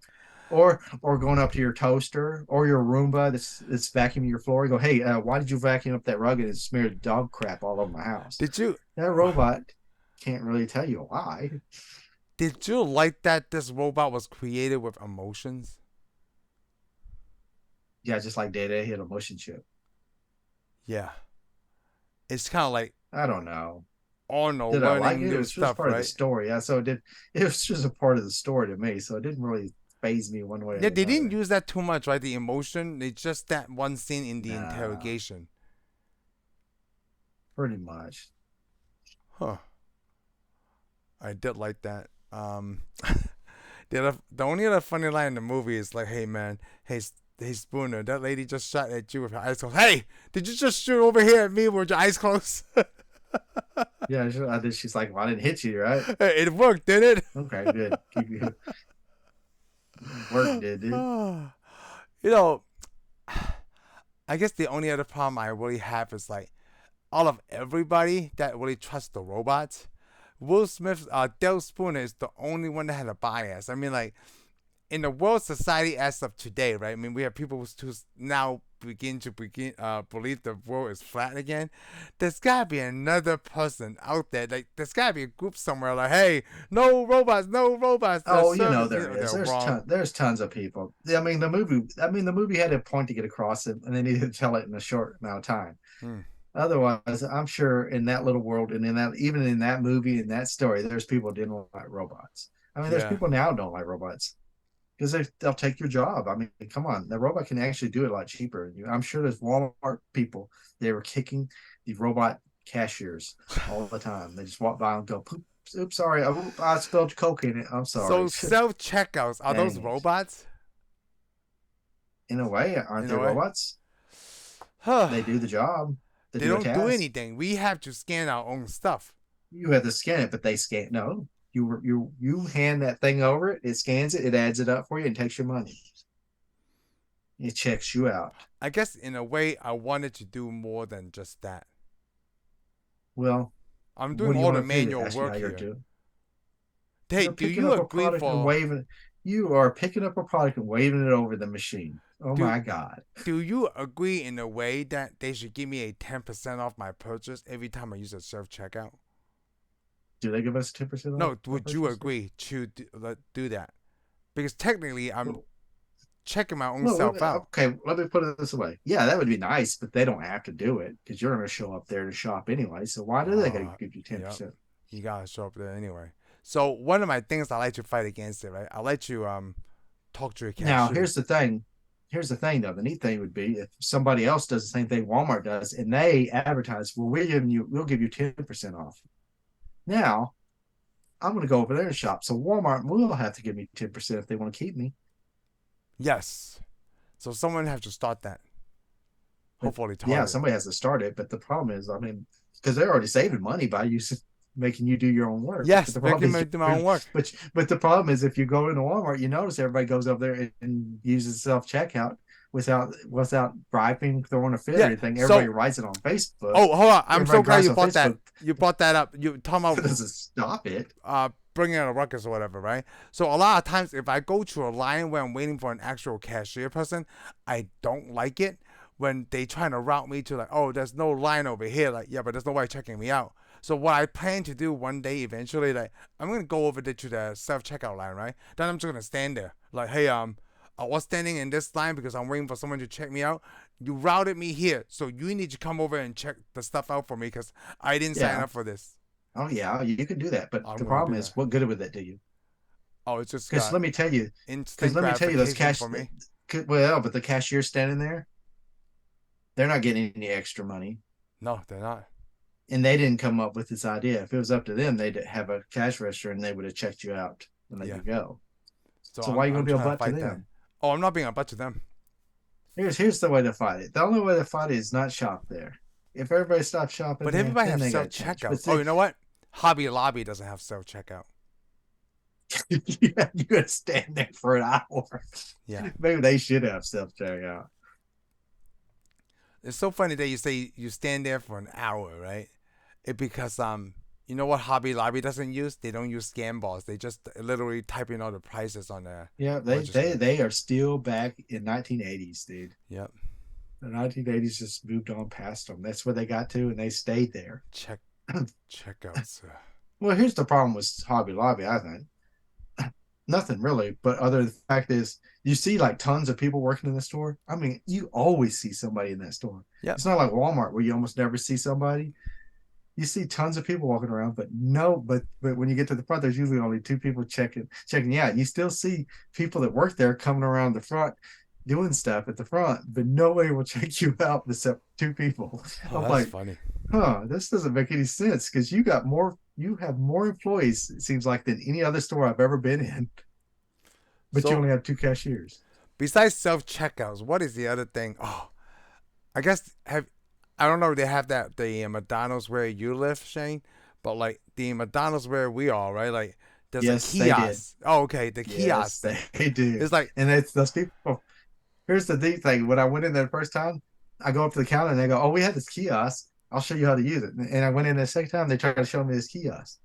or going up to your toaster or your Roomba that's vacuuming your floor. You go, hey, why did you vacuum up that rug and it smeared dog crap all over my house? Did you? That robot can't really tell you why. Did you like that this robot was created with emotions? Yeah, just like Day hit a motion chip. Yeah. It's kind of like I don't know. Arnold Did I like learning it? It new was just stuff, part of the right? story. Yeah, so it did. It was just a part of the story to me, so it didn't really phase me one way or Yeah, they didn't another. use that too much, right? The emotion. It's just that one scene in the Nah, interrogation. pretty much. Huh. I did like that. The only other funny line in the movie is like, "Hey man, hey Spooner, that lady just shot at you with her eyes closed. Hey, did you just shoot over here at me with your eyes closed?" Yeah, she's like, well, I didn't hit you, right? It worked, didn't Okay, good. Keep you work it? did, dude. You know, I guess the only other problem I really have is like out of everybody that really trusts the robots, Will Smith, Dale Spooner is the only one that had a bias. I mean, like in the world society as of today, right? I mean, we have people who now begin to believe the world is flat again. There's gotta be another person out there. Like, there's gotta be a group somewhere. Like, hey, no robots, no robots. They're Oh, you know service. there is. They're wrong. There's tons of people. I mean, the movie had a point to get across it, and they needed to tell it in a short amount of time. Hmm. Otherwise, I'm sure in that little world and in that even in that movie in that story, there's people who didn't like robots. I mean, there's Yeah. people now who don't like robots because they'll take your job. I mean, come on, the robot can actually do it a lot cheaper. I'm sure there's Walmart people they were kicking the robot cashiers all the time. They just walk by and go, "Oops, sorry, I spilled Coke in it. I'm So sorry." self checkouts are those Dang it. robots? In a way, aren't In they a way, robots? They do the job. They they do a don't do task. anything. We have to scan our own stuff. You have to scan it, but they scan. No, you hand that thing over it. It scans it. It adds it up for you and takes your money. It checks you out. I guess in a way, I wanted to do more than just that. Well, I'm what doing do you all the want to do? manual Ask you how work you're here. doing. Hey, You're do picking you up a agree product and for? waving. You are picking up a product and waving it over the machine. Oh Do my God. do you agree in a way that they should give me a 10% off my purchase every time I use a self checkout? Do they give us 10% off No, our would you purchases? agree to do that? Because technically, I'm Well, checking my own well, self out. okay, let me put it this way. Yeah, that would be nice, but they don't have to do it because you're going to show up there to shop anyway. So why do they got to give you Yep. 10%? You gotta show up there anyway. So one of my things I like to fight against it, right? I like to talk to a Now, cashier. Here's the thing, though. The neat thing would be if somebody else does the same thing Walmart does, and they advertise, "Well, we'll give you 10% off." Now, I'm going to go over there and shop. So Walmart will have to give me 10% if they want to keep me. Yes. So someone has to start that. But Hopefully yeah, Target. somebody has to start it. But the problem is, I mean, because they're already saving money by you making you do your own work. But Yes, the problem making is, me do my own work. but the problem is, if you go into Walmart, you notice everybody goes up there and uses self checkout without bribing, throwing a fit or Yeah. anything. Everybody So writes it on Facebook. oh, hold on. I'm so Everybody glad drives you on brought that. Facebook. You brought that up. You talking That about doesn't stop it. bringing out a ruckus or whatever, right? So a lot of times, if I go to a line where I'm waiting for an actual cashier person, I don't like it when they trying to route me to like, oh, there's no line over here. Like, yeah, but there's nobody checking me out. So what I plan to do one day eventually, like, I'm gonna go over there to the self checkout line, right? Then I'm just gonna stand there, like, hey, I was standing in this line because I'm waiting for someone to check me out. You routed me here, so you need to come over and check the stuff out for me because I didn't sign Yeah. up for this. Oh yeah, you can do that. But I'm the gonna do problem that. is, what good would that do you? Oh, it's just Because got let me tell you, instant those gratification for me. well, but the cashier standing there, they're not getting any extra money. No, they're not. And they didn't come up with this idea. If it was up to them, they'd have a cash register and they would have checked you out and let Yeah. you go. So So why are you going I'm to be a trying to butt to fight that. them? Oh, I'm not being a butt to them. Here's the way to fight it. The only way to fight it is not shop there. If everybody stops shopping But there, everybody then have they got self to change. checkout. But Oh, see, you know what? Hobby Lobby doesn't have self checkout. you got to stand there for an hour. Yeah. Maybe they should have self checkout. It's so funny that you say you stand there for an hour, right? It because you know what Hobby Lobby doesn't use? They don't use scan balls. They just literally type in all the prices on the Yeah, register. they are still back in 1980s, dude. Yep. The 1980s just moved on past them. That's where they got to, and they stayed there. Check checkouts. Well, here's the problem with Hobby Lobby, I think. Nothing really, but other the fact is you see like tons of people working in the store. I mean, you always see somebody in that store. Yep. It's not like Walmart where you almost never see somebody. You see tons of people walking around, but no, but when you get to the front, there's usually only two people checking you out. You still see people that work there coming around the front doing stuff at the front, but nobody will check you out except two people. Oh, I'm that's like, funny. this doesn't make any sense because you have more employees, it seems like, than any other store I've ever been in, but you So only have two cashiers. besides self checkouts, what is the other thing? Oh, I guess have I don't know if they have that the McDonald's where you live, Shane, but like the McDonald's where we are, right? Like there's a Yes, they did. kiosk. Oh, okay, the Yes, kiosk thing. they do. It's like, And it's those people. Here's the deep thing. When I went in there the first time, I go up to the counter and they go, "Oh, we have this kiosk. I'll show you how to use it." And I went in the second time, they tried to show me this kiosk.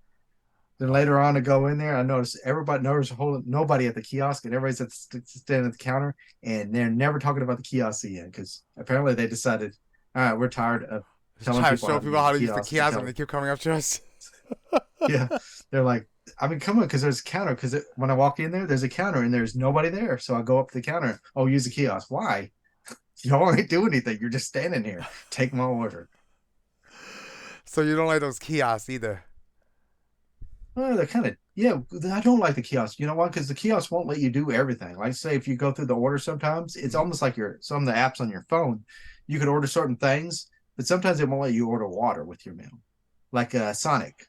Then oh, later on to go in there, I noticed nobody at the kiosk, and everybody's standing at the counter, and they're never talking about the kiosk again because apparently they decided, all right, we're tired of telling try to people show how to people use how the to use the kiosk and kiosk and tell they keep coming up to us. yeah, they're like, I mean, come on, because there's a counter. Because when I walk in there, there's a counter and there's nobody there. So I go up to the counter. Oh, use the kiosk. Why? Y'all ain't doing anything. You're just standing here. Take my order. So you don't like those kiosks either. Oh, they're kind of yeah. I don't like the kiosk. You know why? Because the kiosk won't let you do everything. Like say, if you go through the order, sometimes it's Mm-hmm. almost like some of the apps on your phone. You could order certain things, but sometimes it won't let you order water with your meal. Like Sonic,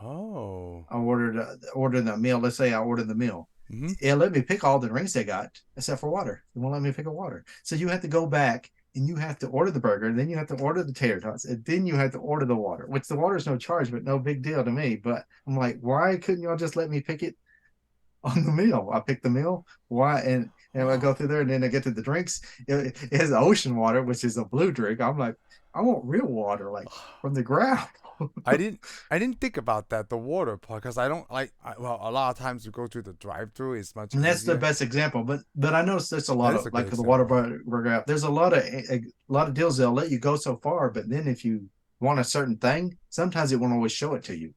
Oh. I ordered the meal. Let's say I ordered the meal. Mm-hmm. It let me pick all the drinks they got except for water. It won't let me pick a water. So you have to go back and you have to order the burger, and then you have to order the tater tots, and then you have to order the water, which the water is no charge, but no big deal to me. But I'm like, why couldn't y'all just let me pick it on the meal? I pick the meal. Why? And I go Oh. through there, and then I get to the drinks. It has ocean water, which is a blue drink. I'm like, I want real water, like from the ground. I didn't I didn't think about that, the water part, because I don't like well, a lot of times you go through the drive-through, it's much And that's the easier. best example. But I noticed there's a lot That is of a good like the water example. burger app. There's a lot of deals they'll let you go so far, but then if you want a certain thing, sometimes it won't always show it to you.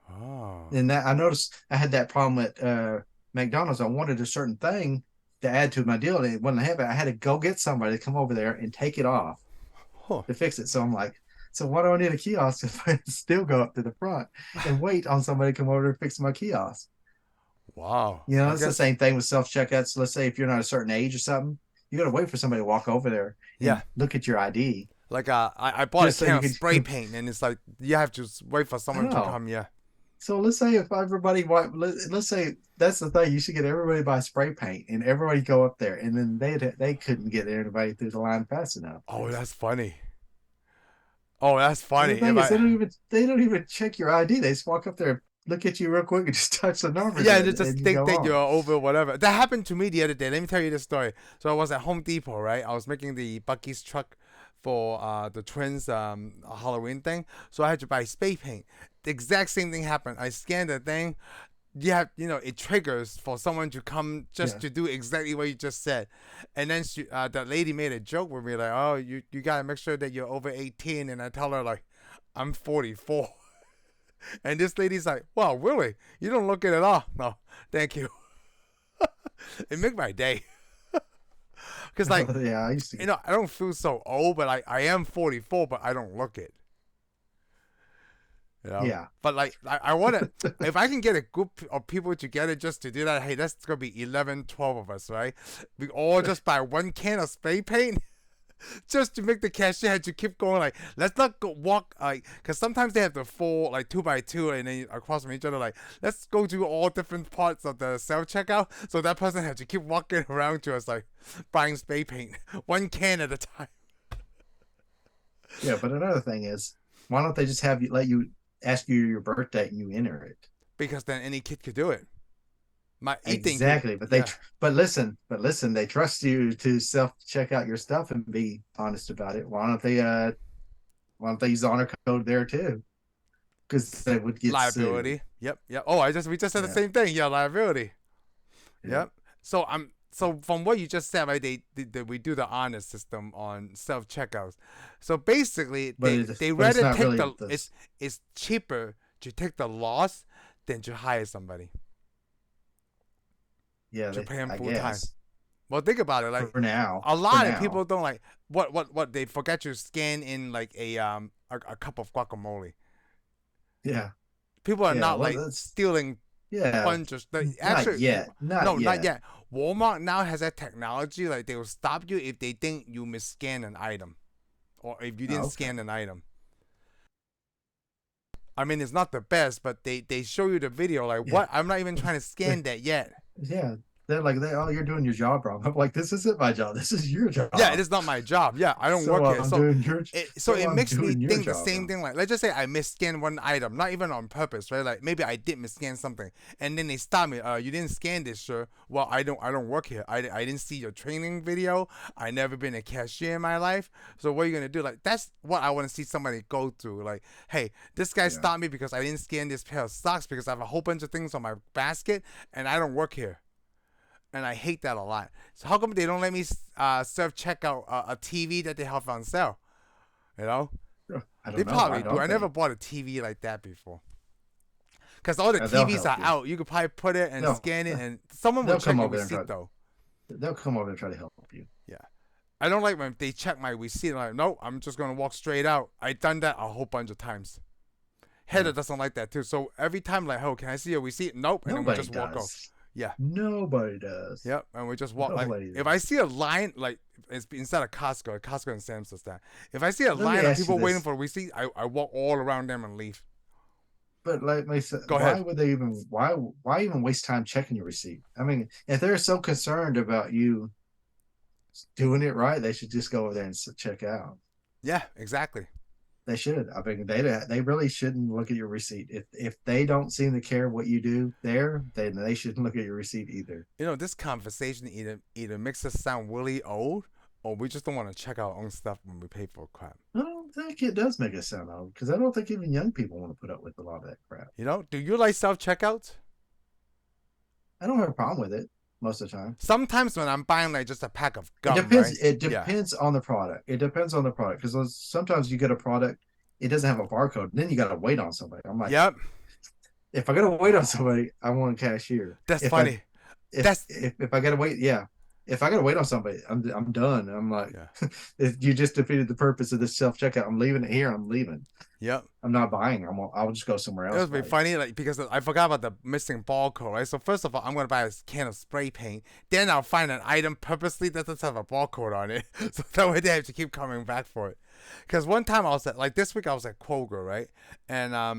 Oh. And that I noticed I had that problem at McDonald's. I wanted a certain thing to add to my deal, and it wasn't happening. I had to go get somebody to come over there and take it off Huh. to fix it. So I'm like, so why do I need a kiosk if I still go up to the front and wait on somebody to come over to fix my kiosk? Wow. You know, I it's the guess same thing with self checkouts. Let's say if you're not a certain age or something, you got to wait for somebody to walk over there yeah. and look at your ID Like I bought a just so can you of spray can. paint, and it's like you have to wait for I someone to know. come. Yeah. So let's say if everybody, let's say that's the thing, you should get everybody by spray paint and everybody go up there, and then they couldn't get anybody through the line fast enough. Oh, that's funny. Oh, that's And the funny. If thing is, I they don't even check your ID. They just walk up there, look at you real quick, and just touch the numbers yeah, in, they and just you think go that you're on. over whatever. That happened to me the other day. Let me tell you this story. So I was at Home Depot, right? I was making the Bucky's truck for the twins Halloween thing. So I had to buy spray paint. The exact same thing happened. I scanned the thing. It triggers for someone to come just Yeah. to do exactly what you just said. And then the lady made a joke with me like, "Oh, you gotta make sure that you're over 18." And I tell her like, "I'm 44." And this lady's like, "Wow, really? You don't look it at all." No, thank you. It make my day. Cause like, Yeah, I used to. I don't feel so old, but I am 44, but I don't look it. You know. Yeah. But like, I want to, if I can get a group of people together just to do that, hey, that's gonna be 11, 12 of us, right? We all just buy one can of spray paint. Just to make the cashier had to keep going like, let's not go walk like, because sometimes they have to fold like 2 by 2 and then across from each other, like, let's go to all different parts of the self checkout, so that person had to keep walking around to us like buying spray paint one can at a time. Yeah, but another thing is, why don't they just have you let you ask you your birthday and you enter it? Because then any kid could do it. My 18 kid, Exactly. But yeah. but listen, they trust you to self check out your stuff and be honest about it. Why don't they use the honor code there too? Because they would get sued. Liability. Yep, yep. Oh, we just said the Yeah. same thing. Yeah, liability. Yeah. Yep. So from what you just said, right? We do the honor system on self checkouts. So basically, they But it's rather not take really the it's cheaper to take the loss than to hire somebody yeah, to pay them I full time. guess Well, think about it. Like for now. a For lot of now. people don't like what they forget to scan in like a cup of guacamole. Yeah. People are Yeah. not Well, like that's stealing yeah. bunches. Like, Not actually, yet. Not no, not yet. yet. Walmart now has that technology. Like they will stop you if they think you misscan an item, or if you didn't Oh, okay. scan an item. I mean, it's not the best, but they show you the video. Like, Yeah. what? I'm not even trying to scan that yet. Yeah. They're like, oh, you're doing your job wrong. I'm like, this isn't my job. This is your Yeah, it job. is not my job. Yeah, I don't So work here. I'm doing your So so it I'm makes me doing your think the job same wrong. thing. Like, let's just say I misscan one item, not even on purpose, right? Like maybe I did misscan something, and then they stop me. You didn't scan this, sir. Well, I don't work here. I didn't see your training video. I never been a cashier in my life. So what are you gonna do? Like that's what I want to see somebody go through. Like, hey, this guy Yeah. stopped me because I didn't scan this pair of socks because I have a whole bunch of things on my basket, and I don't work here. And I hate that a lot. So how come they don't let me self check out a TV that they have on sale? You know, I they don't know. Why probably do. don't I never they? bought a TV like that before. Cause all the They'll TVs help are you. out. You could probably put it and No, scan it, and someone will they'll check come your over there and receipt though. they'll come over and try to help you. Yeah, I don't like when they check my receipt. I'm like, no, I'm just gonna walk straight out. I've done that a whole bunch of times. Heather Yeah. doesn't like that too. So every time, like, oh, can I see your receipt? Nope, and then we Nobody just walk off. does. Yeah. Nobody does. Yep, and we just walk. Like, Nobody if does. I see a line, like it's inside of Costco and Sam's does that. If I see a Let me line of ask you people waiting this. for a receipt, I walk all around them and leave. But like me say, Go ahead. why even waste time checking your receipt? I mean, if they're so concerned about you doing it right, they should just go over there and check out. Yeah, exactly. They should. I mean, they really shouldn't look at your receipt. If they don't seem to care what you do there, then they shouldn't look at your receipt either. This conversation either makes us sound really old, or we just don't want to check our own stuff when we pay for crap. Well, think it does make it sound old because I don't think even young people want to put up with a lot of that crap. Do you like self checkouts? I don't have a problem with it most of the time. Sometimes when I'm buying like just a pack of gum, It depends. right? It Yeah. depends on the product. It depends on the product because sometimes you get a product, it doesn't have a barcode, then you got to wait on somebody. I'm like, Yep. if I got to wait on somebody, I want a cashier. That's funny. If I got to wait, yeah. If I got to wait on somebody, I'm done. I'm like, Yeah. if you just defeated the purpose of this self checkout, I'm leaving it here. I'm leaving. Yep. I'm not buying. I'll just go somewhere else. It was funny, like because I forgot about the missing barcode, right? So first of all, I'm gonna buy a can of spray paint. Then I'll find an item purposely that doesn't have a barcode on it, so that way they have to keep coming back for it. Because one time I was at like this week I was at Kroger, right? And I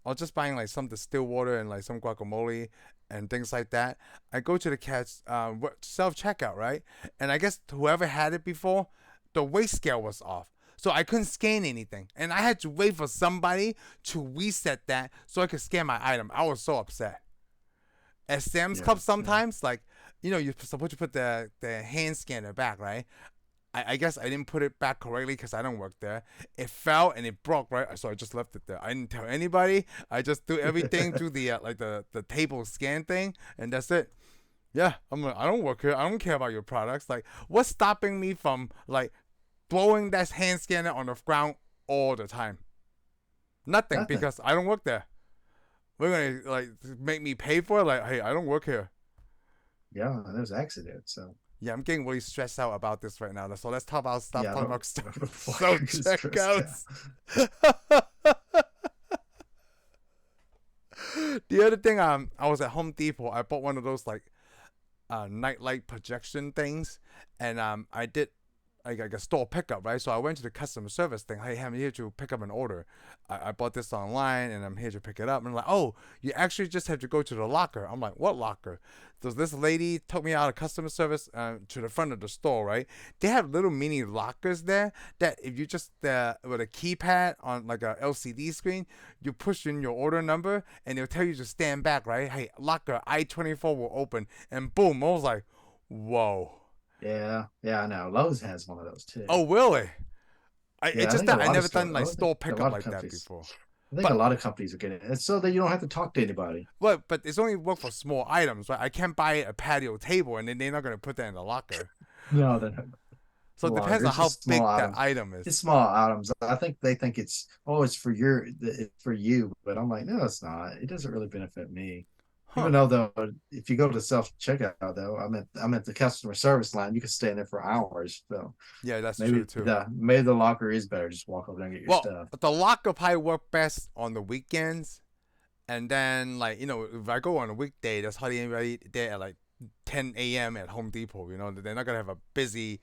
was just buying like some distilled water and like some guacamole and things like that. I go to the self checkout, right? And I guess whoever had it before, the weight scale was off. So I couldn't scan anything. And I had to wait for somebody to reset that so I could scan my item. I was so upset. At Sam's Club sometimes, like, you're supposed to put the hand scanner back, right? I guess I didn't put it back correctly because I don't work there. It fell and it broke, right? So I just left it there. I didn't tell anybody. I just do everything through the the table scan thing, and that's it. Yeah, I don't work here. I don't care about your products. Like, what's stopping me from like throwing that hand scanner on the ground all the time? Nothing, because I don't work there. We're gonna like make me pay for it. Like, hey, I don't work here. Yeah, there's accidents. So yeah, I'm getting really stressed out about this right now. So let's talk about stuff. Yeah, talk about stuff. so checkouts. The other thing, I was at Home Depot. I bought one of those like nightlight projection things, and I did like a store pickup, right? So I went to the customer service thing. Hey, I'm here to pick up an order. I bought this online, and I'm here to pick it up. And I'm like, oh, you actually just have to go to the locker. I'm like, what locker? So this lady took me out of customer service to the front of the store, right? They have little mini lockers there that if you just, with a keypad on like a LCD screen, you push in your order number, and they'll tell you to stand back, right? Hey, locker I-24 will open. And boom, I was like, whoa. Yeah, I know. Lowe's has one of those too. Oh, really? I never done like store a pickup lot of like that companies- before. I think a lot of companies are getting it. It's so that you don't have to talk to anybody. But it's only work for small items, right? I can't buy a patio table and then they're not gonna put that in the locker. No, So it depends on how big that item is. It's small items. I think they think it's for you, but I'm like, no, it's not. It doesn't really benefit me. Huh. Even though if you go to self checkout though, I'm at the customer service line. You can stay in there for hours. So yeah, that's maybe true too. Maybe the locker is better. Just walk over there and get your stuff. The locker probably work best on the weekends, and then like if I go on a weekday, there's hardly anybody there at like 10 a.m. at Home Depot. They're not gonna have a busy.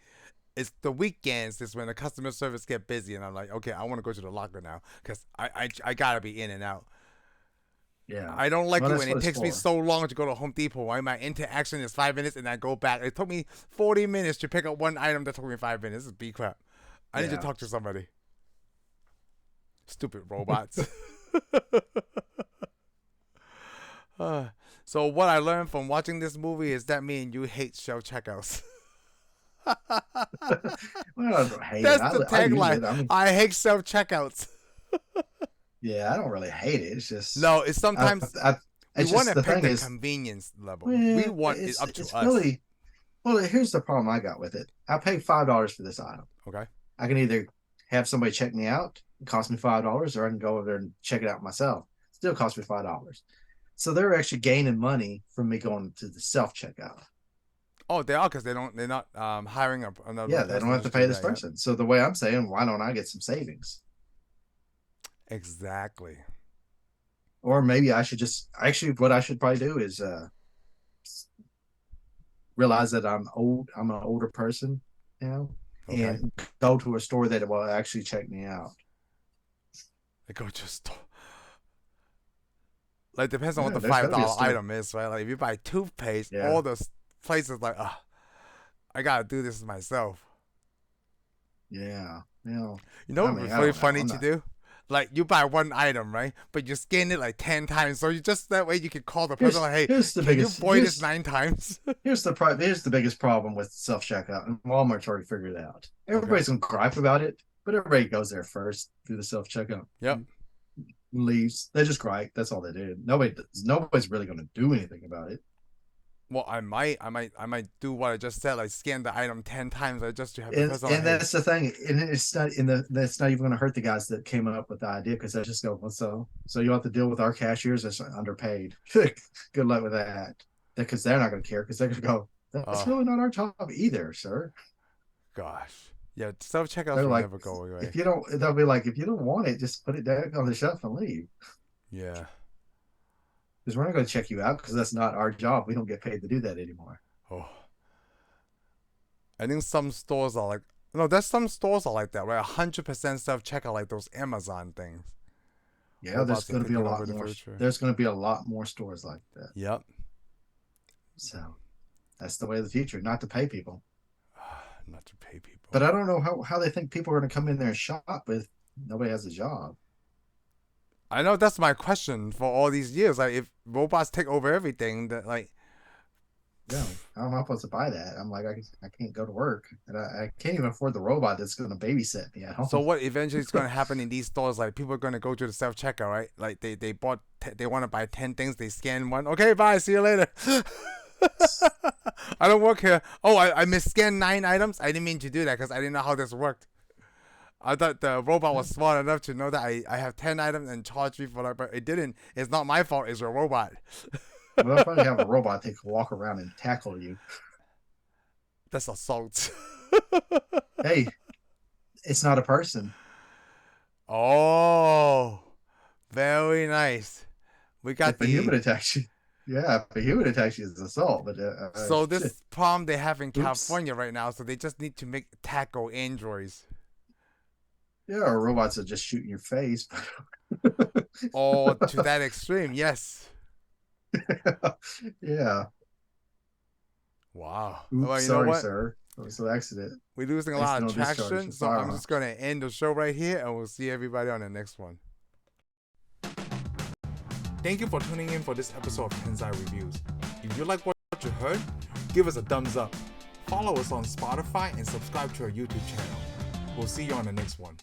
It's the weekends is when the customer service get busy, and I'm like, okay, I want to go to the locker now because I gotta be in and out. Yeah, I don't like it when it takes me so long to go to Home Depot. Right? My interaction is 5 minutes, and I go back. It took me 40 minutes to pick up one item that took me 5 minutes. This is B crap. I need to talk to somebody. Stupid robots. So what I learned from watching this movie is that me and you hate self checkouts. Well, I don't hate That's it. the tagline. I hate self checkouts. Yeah, I don't really hate it. It's just no. It's sometimes we want to pick the is, convenience level. Well, we want it up to us. Really, well, here's the problem I got with it. I paid $5 for this item. Okay. I can either have somebody check me out, it costs me $5, or I can go over there and check it out myself. Still costs me $5. So they're actually gaining money from me going to the self checkout. Oh, they are because they're not hiring another. Yeah, they don't have to pay this person. So the way I'm saying, why don't I get some savings? Exactly. Or maybe I should what I should probably do is realize that I'm old. I'm an older person, okay. And go to a store that will actually check me out. I go to a store. Like depends on what the $5 item is, right? Like if you buy toothpaste, all those places like, I gotta do this myself. Yeah. You know what would be really funny to do? Like you buy one item, right? But you scan it like 10 times, so you just that way you can call the person like, "Hey, you boil this 9 times?" Here's the biggest problem with self checkout, and Walmart's already figured it out. Everybody's gonna gripe about it, But everybody goes there first, do the self checkout. Yep. Leaves. They just gripe. That's all they did. Nobody's really going to do anything about it. Well, I might do what I just said, like scan the item 10 times, just to have the And person. and that's the thing. And it's not that's not even going to hurt the guys that came up with the idea, because they just go, well, so you have to deal with our cashiers that's underpaid. Good luck with that. Because they're not going to care, because they're going to go, that's really not our job either, sir. Gosh. Yeah, self checkouts will never go away. They'll be like, if you don't want it, just put it down on the shelf and leave. Yeah. Because we're not going to check you out, because that's not our job. We don't get paid to do that anymore. Oh. I think some stores are like, there's some stores are like that, right? 100% self checkout, like those Amazon things. Yeah, there's going to be a lot more. There's going to be a lot more stores like that. Yep. So that's the way of the future, not to pay people. Not to pay people. But I don't know how they think people are going to come in there and shop if nobody has a job. I know that's my question for all these years. Like, if robots take over everything, that like, yeah, how am I supposed to buy that? I'm like, I can't go to work, and I can't even afford the robot that's going to babysit me at home. So what eventually is going to happen in these stores? Like, people are going to go to the self checkout, right? Like they want to buy 10 things, they scan one. Okay, bye. See you later. I don't work here. Oh, I misscanned 9 items. I didn't mean to do that because I didn't know how this worked. I thought the robot was smart enough to know that I have 10 items and charge me for that, but it didn't. It's not my fault. It's your robot. Well, they'll probably have a robot that can walk around and tackle you. That's assault. Hey, it's not a person. Oh, very nice. We got if a human attacks you. Yeah, if a human attacks you, it's assault. But so this problem they have in California right now, so they just need to tackle androids. Yeah, or robots that just shoot in your face. Oh, to that extreme, yes. Yeah. Wow. Oops, well, you sorry, know what? Sir. It was an accident. We're losing a lot of traction, so I'm just going to end the show right here, and we'll see everybody on the next one. Thank you for tuning in for this episode of Tensai Reviews. If you like what you heard, give us a thumbs up. Follow us on Spotify and subscribe to our YouTube channel. We'll see you on the next one.